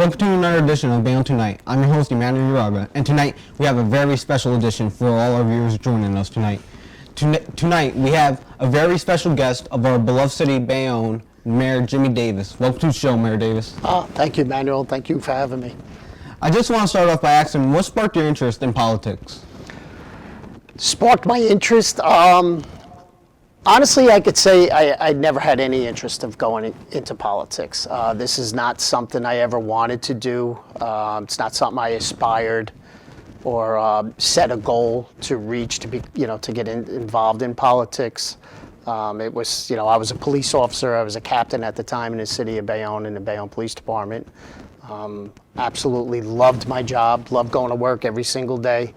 Welcome to another edition of Bayonne Tonight. I'm your host, Emmanuel Uraga, and tonight we have a very special edition for all our viewers joining us tonight. Tonight we have a very special guest of our beloved city, Bayonne, Mayor Jimmy Davis. Welcome to the show, Mayor Davis. Thank you, Emmanuel. Thank you for having me. I just want to start off by asking, what sparked your interest in politics? Sparked my interest? Honestly, I could say I never had any interest of going into politics. This is not something I ever wanted to do. It's not something I aspired or set a goal to reach to be, to get involved in politics. It was, I was a police officer. I was a captain at the time in the city of Bayonne in the Bayonne Police Department. Absolutely loved my job, loved going to work every single day.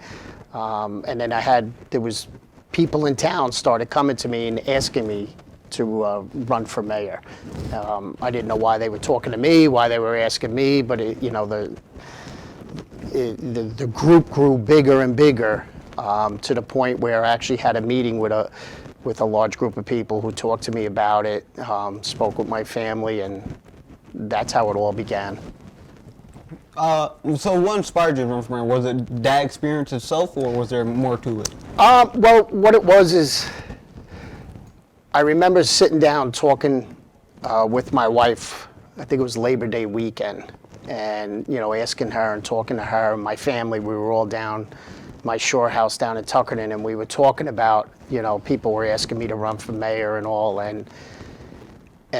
And then there was people in town started coming to me and asking me to run for mayor. I didn't know why they were talking to me, why they were asking me, but the group grew bigger and bigger to the point where I actually had a meeting with a large group of people who talked to me about it, spoke with my family, and that's how it all began. So what inspired you to run for mayor? Was it that experience itself, or was there more to it? Well, what it was is, I remember sitting down talking with my wife. I think it was Labor Day weekend, and asking her and talking to her and my family. We were all down my shore house down in Tuckerton, and we were talking about, people were asking me to run for mayor and all, and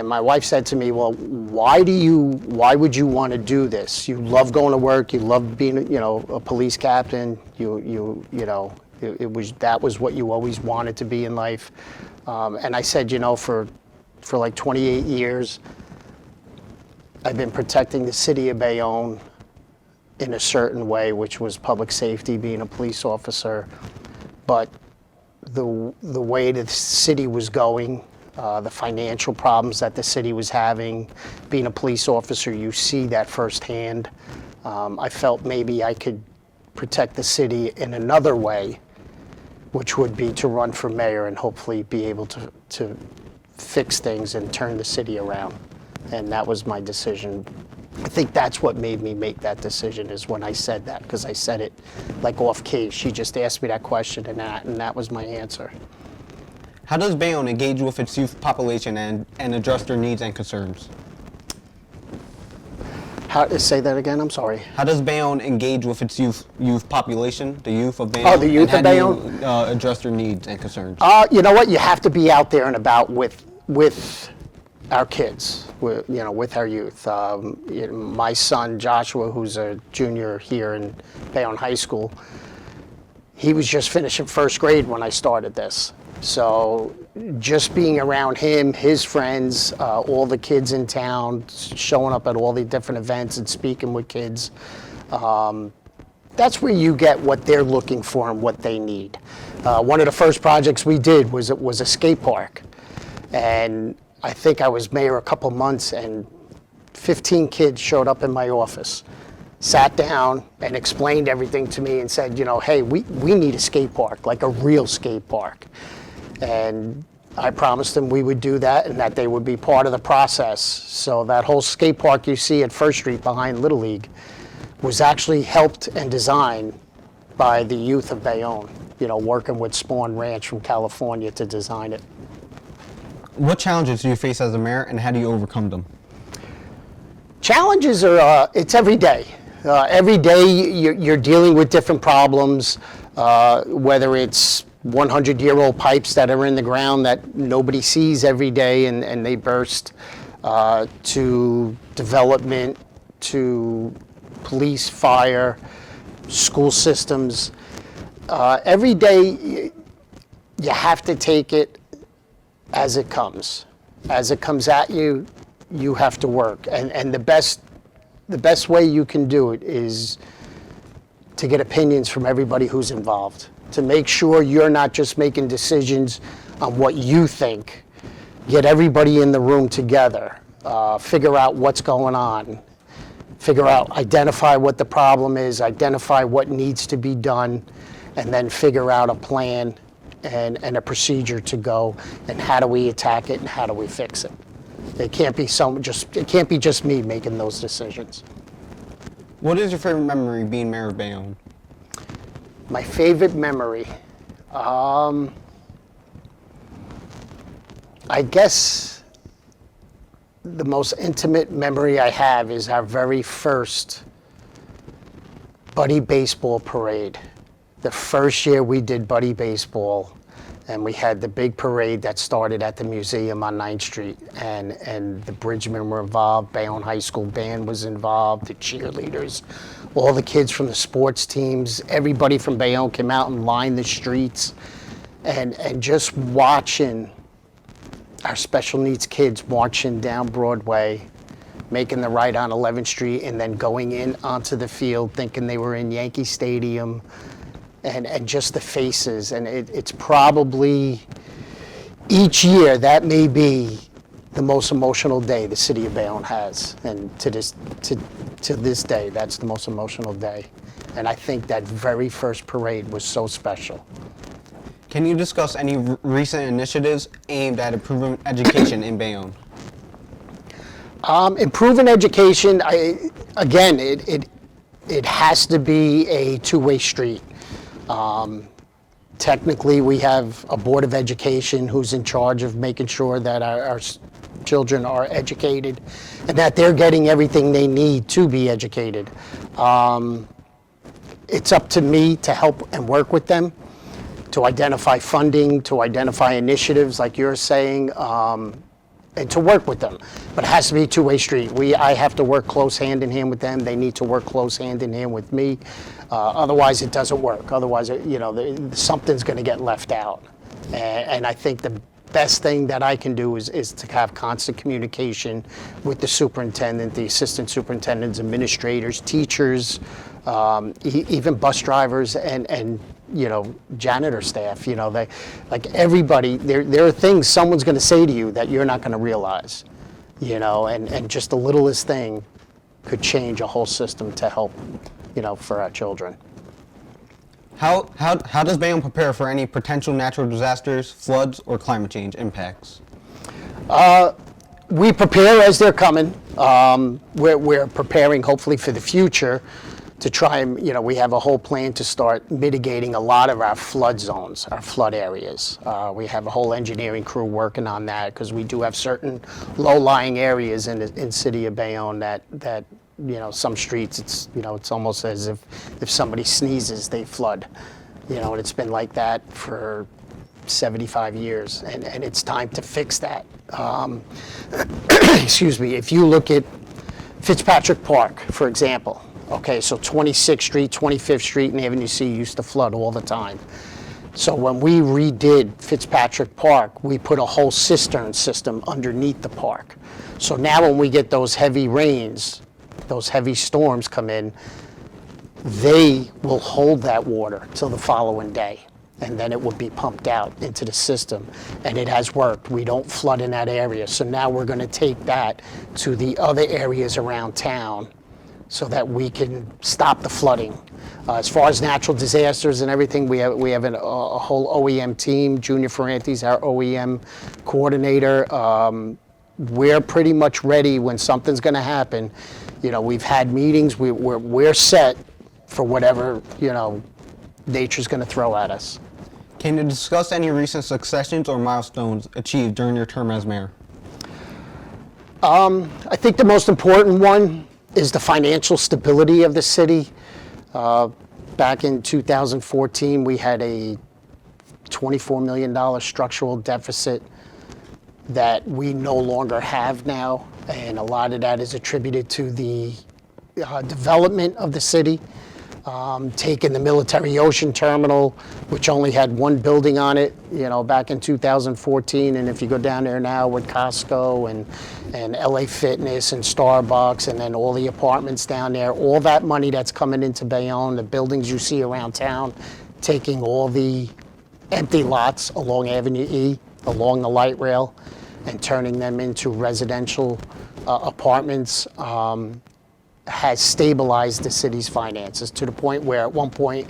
my wife said to me, well, why would you want to do this? You love going to work, you love being, a police captain, that was what you always wanted to be in life. And I said, for like 28 years, I've been protecting the city of Bayonne in a certain way, which was public safety, being a police officer. But the way the city was going, the financial problems that the city was having, being a police officer, you see that firsthand. I felt maybe I could protect the city in another way, which would be to run for mayor and hopefully be able to fix things and turn the city around. And that was my decision. I think that's what made me make that decision, is when I said that, because I said it like off key. She just asked me that question, and that was my answer. How does Bayonne engage with its youth population and address their needs and concerns? Say that again, I'm sorry. How does Bayonne engage with its youth population, the youth of Bayonne? Oh, the youth of Bayonne? And how do you address their needs and concerns? You know what? You have to be out there and about with our kids, with our youth. My son, Joshua, who's a junior here in Bayonne High School, he was just finishing first grade when I started this. So just being around him, his friends, all the kids in town, showing up at all the different events and speaking with kids, that's where you get what they're looking for and what they need. One of the first projects we did was a skate park. And I think I was mayor a couple months, and 15 kids showed up in my office, sat down and explained everything to me and said, hey, we need a skate park, like a real skate park. And I promised them we would do that and that they would be part of the process. So that whole skate park you see at First Street behind Little League was actually helped and designed by the youth of Bayonne, working with Spawn Ranch from California to design it. What challenges do you face as a mayor, and how do you overcome them? Challenges are, it's every day. Every day you're dealing with different problems, whether it's 100-year-old pipes that are in the ground that nobody sees every day and they burst, to development, to police, fire, school systems. Every day you have to take it as it comes. As it comes at you, you have to work. And the best way you can do it is to get opinions from everybody who's involved, to make sure you're not just making decisions on what you think. Get everybody in the room together, figure out what's going on, identify what the problem is, identify what needs to be done, and then figure out a plan and a procedure to go, and how do we attack it and how do we fix it. It can't be just me making those decisions. What is your favorite memory being mayor of Bayonne? My favorite memory, I guess the most intimate memory I have is our very first Buddy Baseball parade. The first year we did Buddy Baseball, and we had the big parade that started at the museum on 9th Street, and the Bridgemen were involved, Bayonne High School band was involved, the cheerleaders, all the kids from the sports teams, everybody from Bayonne came out and lined the streets, and just watching our special needs kids marching down Broadway, making the right on 11th Street, and then going in onto the field thinking they were in Yankee Stadium, and just the faces. And it's probably, each year, that may be the most emotional day the city of Bayonne has. And to this day, that's the most emotional day. And I think that very first parade was so special. Can you discuss any recent initiatives aimed at improving education in Bayonne? Improving education, again, it has to be a two-way street. Technically, we have a Board of Education who's in charge of making sure that our children are educated and that they're getting everything they need to be educated. It's up to me to help and work with them, to identify funding, to identify initiatives like you're saying, and to work with them. But it has to be a two-way street. I have to work close hand in hand with them. They need to work close hand in hand with me. Otherwise, it doesn't work. Otherwise, something's going to get left out. And I think the best thing that I can do is to have constant communication with the superintendent, the assistant superintendents, administrators, teachers, even bus drivers, and janitor staff. Like everybody, there are things someone's going to say to you that you're not going to realize, and just the littlest thing could change a whole system to help, for our children. How does Bayonne prepare for any potential natural disasters, floods, or climate change impacts? We prepare as they're coming. We're preparing hopefully for the future to try and, we have a whole plan to start mitigating a lot of our flood zones, our flood areas. We have a whole engineering crew working on that because we do have certain low-lying areas in the city of Bayonne that some streets, it's almost as if somebody sneezes, they flood. And it's been like that for 75 years, and it's time to fix that. Excuse me, if you look at Fitzpatrick Park, for example, okay, so 26th Street, 25th Street, and Avenue C used to flood all the time. So when we redid Fitzpatrick Park, we put a whole cistern system underneath the park. So now when we get those heavy rains, those heavy storms come in, they will hold that water till the following day. And then it would be pumped out into the system. And it has worked. We don't flood in that area. So now we're going to take that to the other areas around town so that we can stop the flooding. As far as natural disasters and everything, we have a whole OEM team. Junior Ferranti's our OEM coordinator. We're pretty much ready when something's going to happen. We've had meetings. We're set for whatever nature's going to throw at us. Can you discuss any recent successions or milestones achieved during your term as mayor? I think the most important one is the financial stability of the city. Back in 2014, we had a $24 million structural deficit that we no longer have now, and a lot of that is attributed to the development of the city. Taking the Military Ocean Terminal, which only had one building on it, back in 2014, and if you go down there now with Costco and LA Fitness and Starbucks and then all the apartments down there, all that money that's coming into Bayonne, the buildings you see around town, taking all the empty lots along Avenue E, along the light rail, and turning them into residential apartments, has stabilized the city's finances to the point where at one point,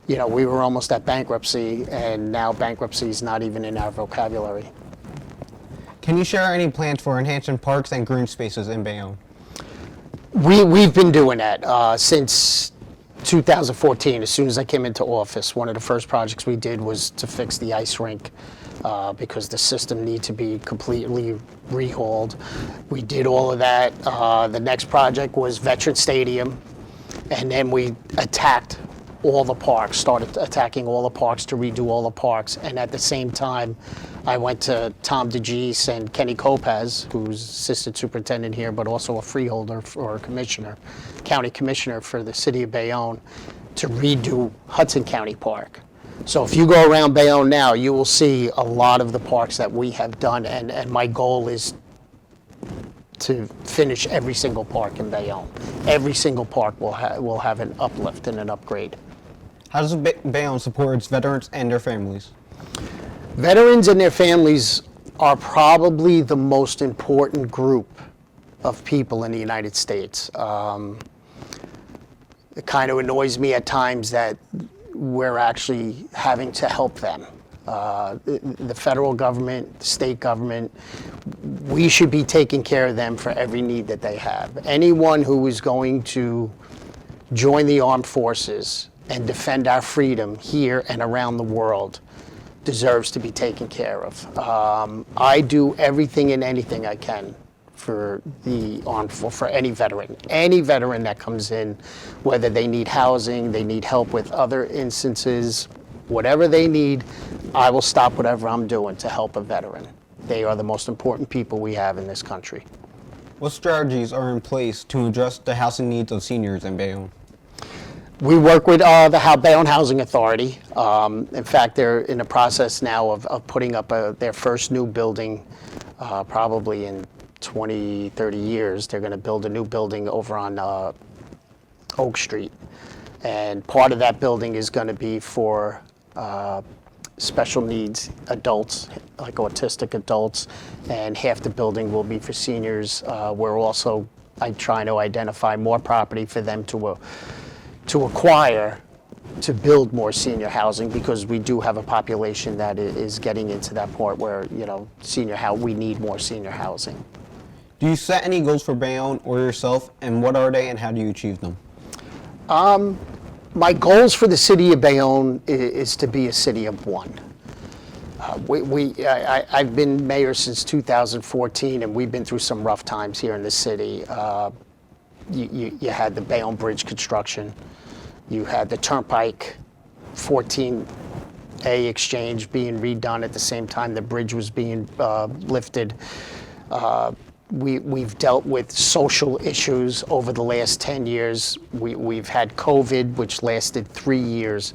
we were almost at bankruptcy, and now bankruptcy is not even in our vocabulary. Can you share any plans for enhancing parks and green spaces in Bayonne? We've been doing that since 2014. As soon as I came into office, one of the first projects we did was to fix the ice rink because the system needed to be completely rehauled. We did all of that. The next project was Veteran Stadium, and then we attacked all the parks, started attacking all the parks to redo all the parks. And at the same time, I went to Tom DeGeese and Kenny Kopaz, who's assistant superintendent here, but also a freeholder or a commissioner, county commissioner for the city of Bayonne, to redo Hudson County Park. So if you go around Bayonne now, you will see a lot of the parks that we have done, and my goal is to finish every single park in Bayonne. Every single park will have an uplift and an upgrade. How does Bayonne support its veterans and their families? Veterans and their families are probably the most important group of people in the United States. It kind of annoys me at times that we're actually having to help them. The federal government, the state government, we should be taking care of them for every need that they have. Anyone who is going to join the armed forces and defend our freedom here and around the world deserves to be taken care of. I do everything and anything I can for the armed for any veteran that comes in, whether they need housing, they need help with other instances, whatever they need, I will stop whatever I'm doing to help a veteran. They are the most important people we have in this country. What strategies are in place to address the housing needs of seniors in Bayonne? We work with the Bayonne Housing Authority. In fact, they're in the process now of putting up their first new building, probably in 20, 30 years. They're going to build a new building over on Oak Street. And part of that building is going to be for special needs adults, like autistic adults, and half the building will be for seniors. We're also trying to identify more property for them to acquire to build more senior housing, because we do have a population that is getting into that point where, you know, we need more senior housing. Do you set any goals for Bayonne or yourself, and what are they and how do you achieve them? My goals for the city of Bayonne is to be a city of one. I've been mayor since 2014, and we've been through some rough times here in the city. You had the Bayonne Bridge construction. You had the Turnpike 14A exchange being redone at the same time the bridge was being lifted. We've dealt with social issues over the last 10 years. We've had COVID, which lasted 3 years.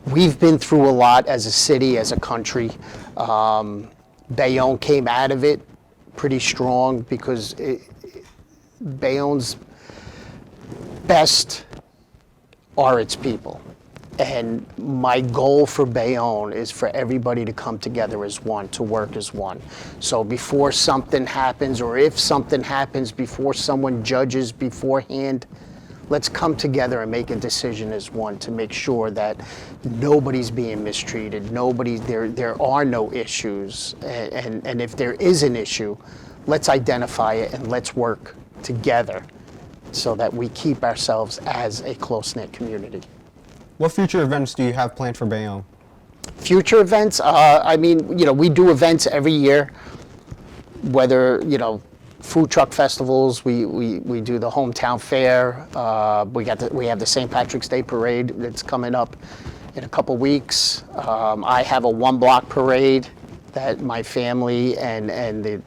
We've been through a lot as a city, as a country. Bayonne came out of it pretty strong because Bayonne's best are its people. And my goal for Bayonne is for everybody to come together as one, to work as one. So before something happens, or if something happens, before someone judges beforehand, let's come together and make a decision as one to make sure that nobody's being mistreated, there are no issues. And if there is an issue, let's identify it and let's work together so that we keep ourselves as a close-knit community. What future events do you have planned for Bayonne? Future events, I mean, you know, we do events every year, whether, you know, food truck festivals, we do the hometown fair, we have the St. Patrick's Day parade that's coming up in a couple weeks. I have a one-block parade that my family and the,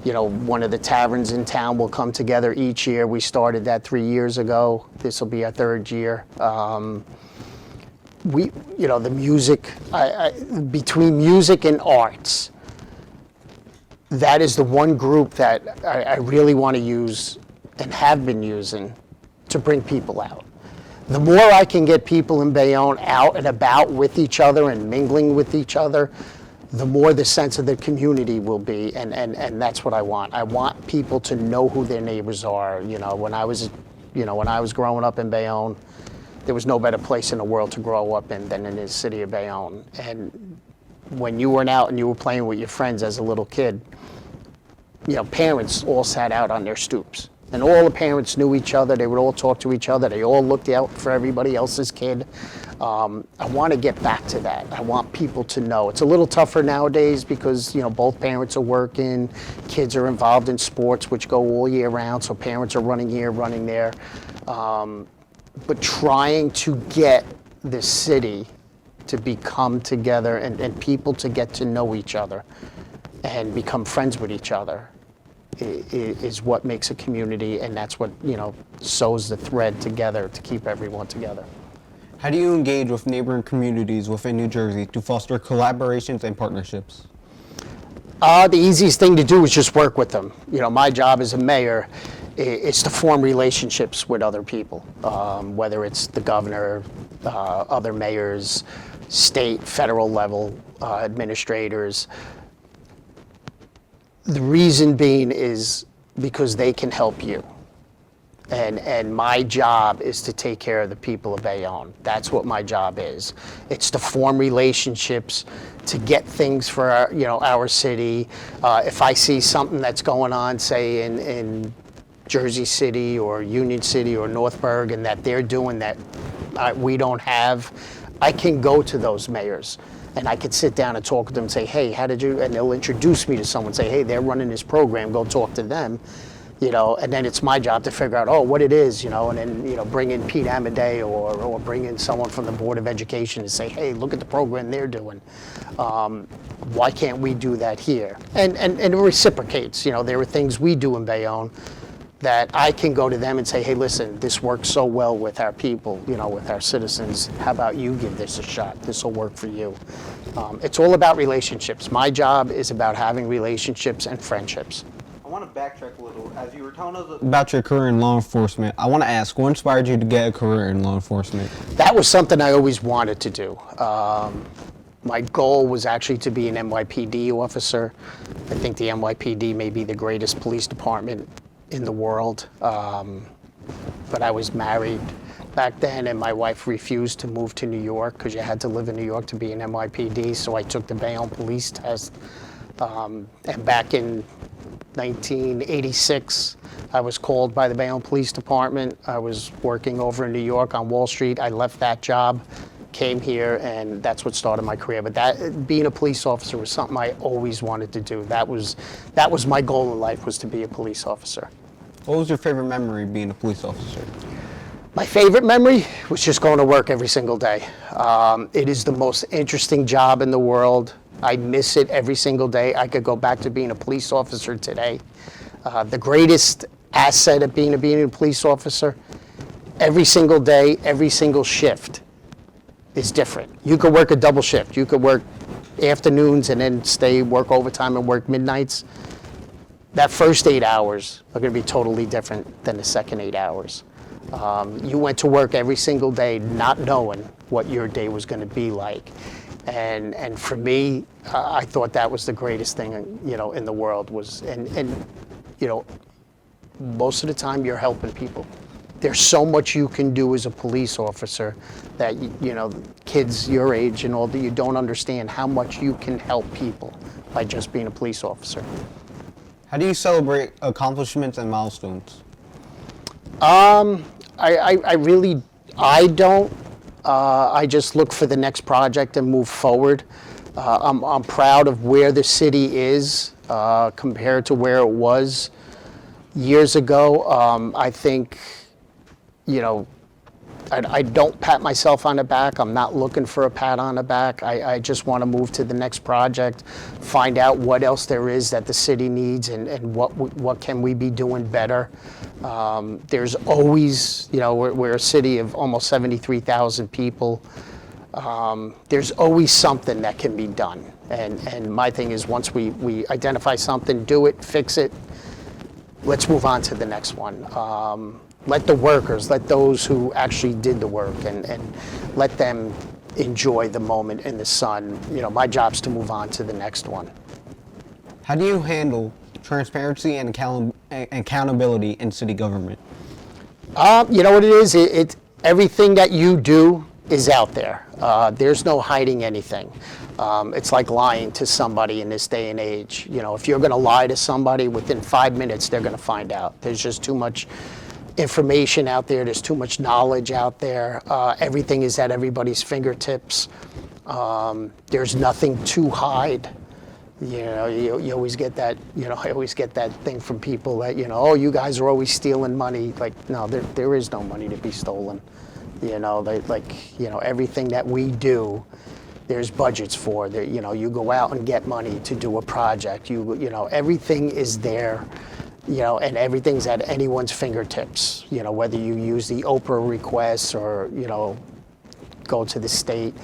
you know, one of the taverns in town will come together each year. We started that 3 years ago. This will be our third year. You know, the music, between music and arts, that is the one group that I really want to use and have been using to bring people out. The more I can get people in Bayonne out and about with each other and mingling with each other, the more the sense of the community will be, and that's what I want. I want people to know who their neighbors are. You know, when I was growing up in Bayonne, there was no better place in the world to grow up in than in the city of Bayonne. And when you went out and you were playing with your friends as a little kid, you know, parents all sat out on their stoops And all the parents knew each other. They would all talk to each other. They all looked out for everybody else's kid. I want to get back to that. I want people to know. It's a little tougher nowadays because, both parents are working. Kids are involved in sports, which go all year round. So parents are running here, running there. But trying to get the city to become together and people to get to know each other and become friends with each other is what makes a community, and that's what, sews the thread together to keep everyone together. How do you engage with neighboring communities within New Jersey to foster collaborations and partnerships? The easiest thing to do is just work with them. My job as a mayor is to form relationships with other people, whether it's the governor, other mayors, state, federal level administrators. The reason being is because they can help you. And my job is to take care of the people of Bayonne. That's what my job is. It's to form relationships, to get things for our city. If I see something that's going on, say in Jersey City or Union City or Northburg, and that they're doing that we don't have, I can go to those mayors. And I could sit down and talk with them and say, hey, how did you, and they'll introduce me to someone, say, hey, they're running this program, go talk to them, and then it's my job to figure out, what it is, and then, bring in Pete Amadei or bring in someone from the Board of Education and say, hey, look at the program they're doing. Why can't we do that here? And it reciprocates, there are things we do in Bayonne that I can go to them and say, hey, listen, this works so well with our people, with our citizens. How about you give this a shot? This will work for you. It's all about relationships. My job is about having relationships and friendships. I want to backtrack a little. As you were telling us about your career in law enforcement, I want to ask, what inspired you to get a career in law enforcement? That was something I always wanted to do. My goal was actually to be an NYPD officer. I think the NYPD may be the greatest police department in the world, but I was married back then, and my wife refused to move to New York because you had to live in New York to be an NYPD, so I took the Bayonne police test, and back in 1986, I was called by the Bayonne Police Department. I was working over in New York on Wall Street. I left that job, came here, and that's what started my career. But being a police officer was something I always wanted to do. That was my goal in life, was to be a police officer. What was your favorite memory being a police officer? My favorite memory was just going to work every single day. It is the most interesting job in the world. I miss it every single day. I could go back to being a police officer today. The greatest asset of being a police officer, every single day, every single shift is different. You could work a double shift. You could work afternoons and then work overtime and work midnights. That first 8 hours are going to be totally different than the second 8 hours. You went to work every single day not knowing what your day was going to be like. And for me, I thought that was the greatest thing, in the world was, and most of the time you're helping people. There's so much you can do as a police officer that, kids your age and all that, you don't understand how much you can help people by just being a police officer. How do you celebrate accomplishments and milestones? I don't. I just look for the next project and move forward. I'm proud of where the city is compared to where it was years ago. I think, I don't pat myself on the back. I'm not looking for a pat on the back. I just want to move to the next project, find out what else there is that the city needs, and what can we be doing better. There's always, we're a city of almost 73,000 people. There's always something that can be done. And my thing is, once we identify something, do it, fix it, let's move on to the next one. Let the workers, let those who actually did the work, and let them enjoy the moment in the sun. My job's to move on to the next one. How do you handle transparency and accountability in city government? You know what it is? Everything that you do is out there. There's no hiding anything. It's like lying to somebody in this day and age. You know, if you're going to lie to somebody, within 5 minutes, they're going to find out. There's just too much information out there. There's too much knowledge out there. Everything is at everybody's fingertips. There's nothing to hide. You know, you always get that, you know, I always get that thing from people that, you know, oh, you guys are always stealing money. Like, no, there is no money to be stolen. You know, you know, everything that we do, there's budgets for. There, you know, you go out and get money to do a project. You know, everything is there, you know, and everything's at anyone's fingertips. You know, whether you use the Oprah requests or, you know, go to the state.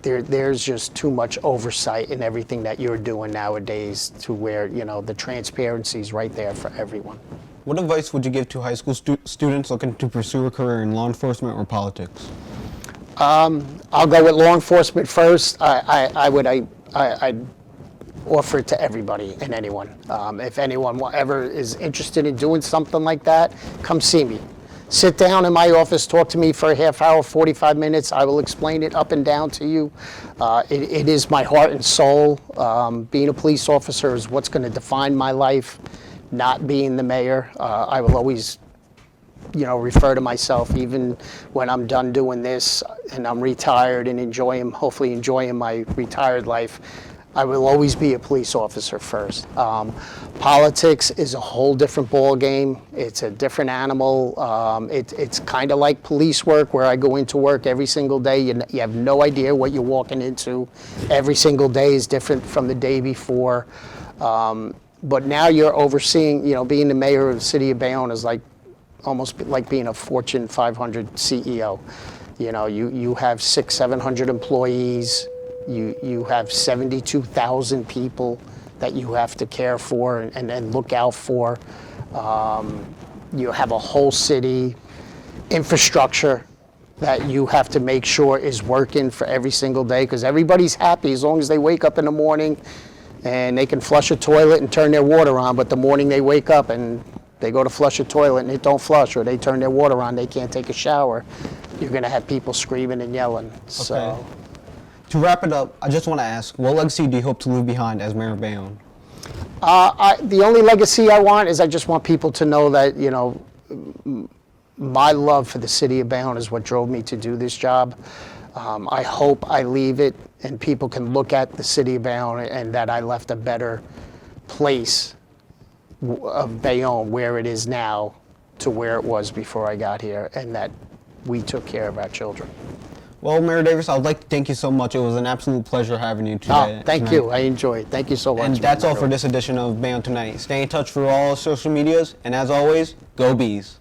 There's just too much oversight in everything that you're doing nowadays to where, you know, the transparency is right there for everyone. What advice would you give to high school students looking to pursue a career in law enforcement or politics? I'll go with law enforcement first. I'd offer it to everybody and anyone. If anyone ever is interested in doing something like that, come see me. Sit down in my office, talk to me for a half hour, 45 minutes. I will explain it up and down to you. It is my heart and soul. Being a police officer is what's going to define my life, not being the mayor. I will always, you know, refer to myself, even when I'm done doing this and I'm retired and hopefully enjoying my retired life, I will always be a police officer first. Politics is a whole different ball game. It's a different animal. It's kind of like police work, where I go into work every single day. You have no idea what you're walking into. Every single day is different from the day before. But now you're overseeing, you know, being the mayor of the city of Bayonne is like almost like being a Fortune 500 CEO. You know, you have 700 employees. You have 72,000 people that you have to care for and look out for. You have a whole city infrastructure that you have to make sure is working for every single day, because everybody's happy as long as they wake up in the morning and they can flush a toilet and turn their water on, but the morning they wake up and they go to flush a toilet and it don't flush, or they turn their water on, they can't take a shower, you're going to have people screaming and yelling. Okay. So. To wrap it up, I just want to ask, what legacy do you hope to leave behind as mayor of Bayonne? The only legacy I want is I just want people to know that, you know, my love for the city of Bayonne is what drove me to do this job. I hope I leave it and people can look at the city of Bayonne and that I left a better place of Bayonne where it is now to where it was before I got here, and that we took care of our children. Well, Mayor Davis, I would like to thank you so much. It was an absolute pleasure having you today. Thank you. I enjoyed it. Thank you so much. And that's all for this edition of Bayonne Tonight. Stay in touch for all social medias, and as always, go Bees.